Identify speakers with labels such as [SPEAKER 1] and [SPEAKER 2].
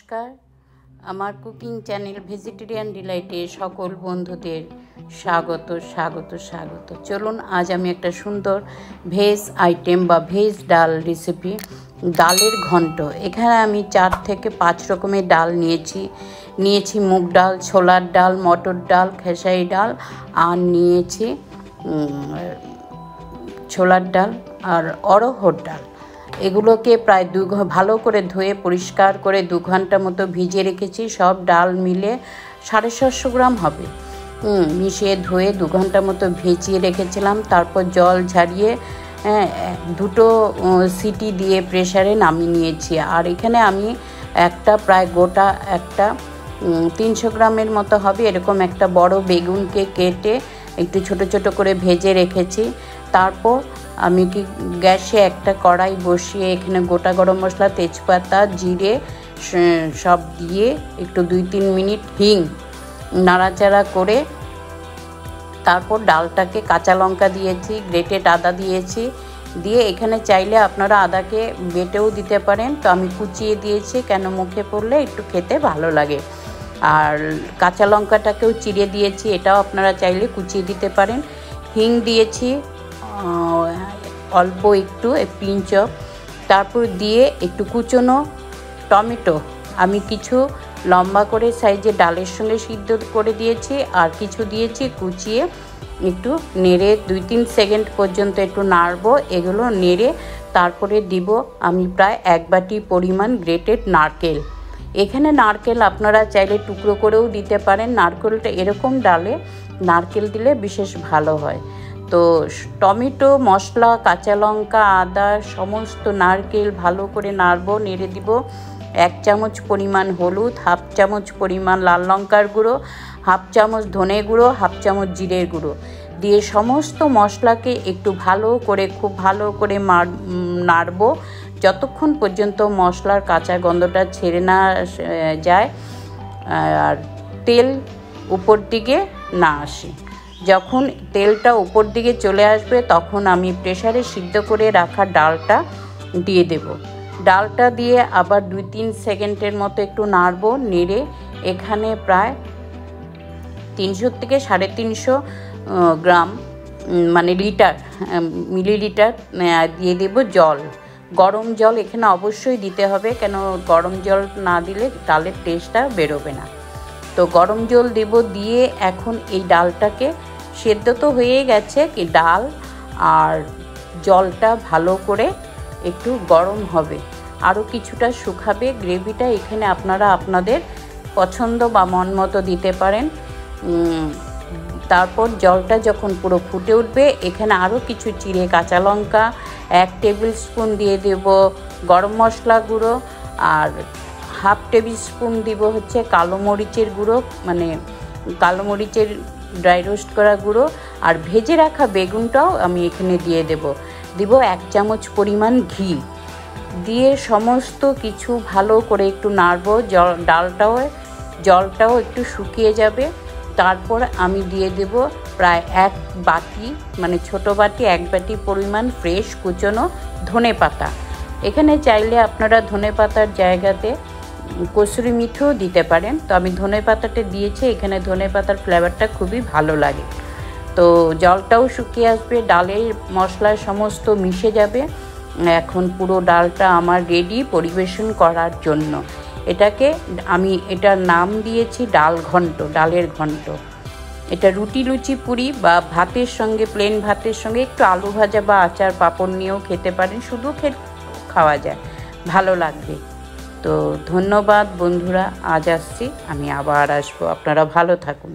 [SPEAKER 1] নমস্কার, আমার cooking channel vegetarian ডিলাইটে সকল বন্ধুদের স্বাগত। চলুন আজ আমি একটা সুন্দর ভেজ আইটেম বা ভেজ ডাল রেসিপি, ডালের ঘন্ট। এখানে আমি 4 থেকে 5 রকমের ডাল নিয়েছি মুগ ডাল, ছোলার ডাল, মটর ডাল, খেসারি ডাল, আর নিয়েছি ছোলার ডাল আর অড়হর ডাল। এগুলোকে প্রায় ভালো করে ধুয়ে পরিষ্কার করে 2 ঘন্টা মতো ভিজিয়ে রেখেছি। সব ডাল মিলে 750 গ্রাম হবে। মিশিয়ে ধুয়ে 2 ঘন্টা মতো ভিজিয়ে রেখেছিলাম। তারপর জল ঝারিয়ে 2টো সিটি দিয়ে প্রেসারে নামিয়ে নিয়েছি। আর এখানে আমি প্রায় গোটা 300 গ্রামের মতো হবে এরকম একটা বড় বেগুনকে কেটে একটু ছোট ছোট করে ভেজে রেখেছি। তারপর আমি গ্যাসে একটা কড়াই বসিয়ে এখানে গোটা গরম মশলা, তেজপাতা, জিরে সব দিয়ে একটু 2-3 মিনিট হিং নাড়াচাড়া করে তারপর ডালটাকে, কাঁচা লঙ্কা দিয়েছি, গ্রেটেড আদা দিয়েছি, দিয়ে এখানে চাইলে আপনারা আদাকে বেটেও দিতে পারেন। তো আমি কুচিয়ে দিয়েছি, কেন মুখে পড়লে একটু খেতে ভালো লাগে। আর কাঁচা লঙ্কাটাকেও চিড়ে দিয়েছি, এটাও আপনারা চাইলে কুচিয়ে দিতে পারেন। হিং দিয়েছি অল্প একটু পিঞ্চ অফ, তারপর দিয়ে একটু কুচনো টমেটো আমি কিছু লম্বা করে সাইজে ডালের সঙ্গে সিদ্ধ করে দিয়েছি, আর কিছু দিয়েছি কুচিয়ে। একটু নেড়ে 2-3 সেকেন্ড পর্যন্ত একটু নাড়বো। এগুলো নেড়ে তারপরে দিব আমি প্রায় 1 বাটি পরিমাণ গ্রেটেড নারকেল। এখানে নারকেল আপনারা চাইলে টুকরো করেও দিতে পারেন। নারকেলটা এরকম ডালে নারকেল দিলে বিশেষ ভালো হয়। তো টমেটো, মশলা, কাঁচা লঙ্কা, আদা, সমস্ত নারকেল ভালো করে নাড়বো, নেড়ে দিব। 1 চামচ পরিমাণ হলুদ, 1/2 চামচ পরিমাণ লাল লঙ্কার গুঁড়ো, 1/2 চামচ ধনে গুঁড়ো, 1/2 চামচ জিরের গুঁড়ো দিয়ে সমস্ত মশলাকে একটু খুব ভালো করে নাড়বো যতক্ষণ পর্যন্ত মশলার কাঁচা গন্ধটা ছেড়ে না যায় আর তেল উপর দিকে না আসে। যখন তেলটা উপর দিকে চলে আসবে তখন আমি প্রেসারে সিদ্ধ করে রাখা ডালটা দিয়ে দেব। ডালটা দিয়ে আবার 2-3 সেকেন্ডের মতো একটু নাড়বো। নেড়ে এখানে প্রায় 300 থেকে 350 গ্রাম মানে মিলিলিটার দিয়ে দেব জল, গরম জল এখানে অবশ্যই দিতে হবে, কেন গরম জল না দিলে ডালের টেস্টটা বেরোবে না। তো গরম জল দেব, দিয়ে এখন এই ডালটাকে, সেদ্ধ তো হয়ে গেছে কি ডাল, আর জলটা ভালো করে একটু গরম হবে, আরও কিছুটা শুকাবে। গ্রেভিটা এখানে আপনারা আপনাদের পছন্দ বা মন মতো দিতে পারেন। তারপর জলটা যখন পুরো ফুটে উঠবে এখানে আরও কিছু চিড়ে কাঁচা লঙ্কা, 1 টেবিল স্পুন দিয়ে দেব গরম মশলা গুঁড়ো, আর 1/2 টেবিল স্পুন দিব হচ্ছে কালো মরিচের গুঁড়ো, মানে কালো মরিচের ড্রাই রোস্ট করা গুঁড়ো, আর ভেজে রাখা বেগুনটাও আমি এখানে দিয়ে দেব 1 চামচ পরিমাণ ঘি দিয়ে সমস্ত কিছু ভালো করে একটু নাড়বো। জলটাও একটু শুকিয়ে যাবে। তারপর আমি দিয়ে দেব প্রায় 1 বাটি, মানে ছোটো বাটি 1 বাটি পরিমাণ ফ্রেশ কুচনো ধনে পাতা। এখানে চাইলে আপনারা ধনে পাতার জায়গাতে কসুরি মেথিও দিতে পারেন। তো আমি ধনে পাতাটা দিয়েছি, এখানে ধনে পাতার ফ্লেভারটা খুবই ভালো লাগে। তো জলটাও শুকিয়ে আসবে, ডালের মশলা সমস্ত মিশে যাবে। এখন পুরো ডালটা আমার রেডি পরিবেশন করার জন্য। এটার নাম দিয়েছি ডালের ঘন্ট। এটা রুটি, লুচি, পুরি বা ভাতের সঙ্গে, প্লেন ভাতের সঙ্গে একটু আলু ভাজা বা আচার পাঁপড় নিয়েও খেতে পারেন, শুধু খাওয়া যায়, ভালো লাগবে। তো ধন্যবাদ বন্ধুরা, আজ আসছি, আমি আবার আসবো। আপনারা ভালো থাকুন।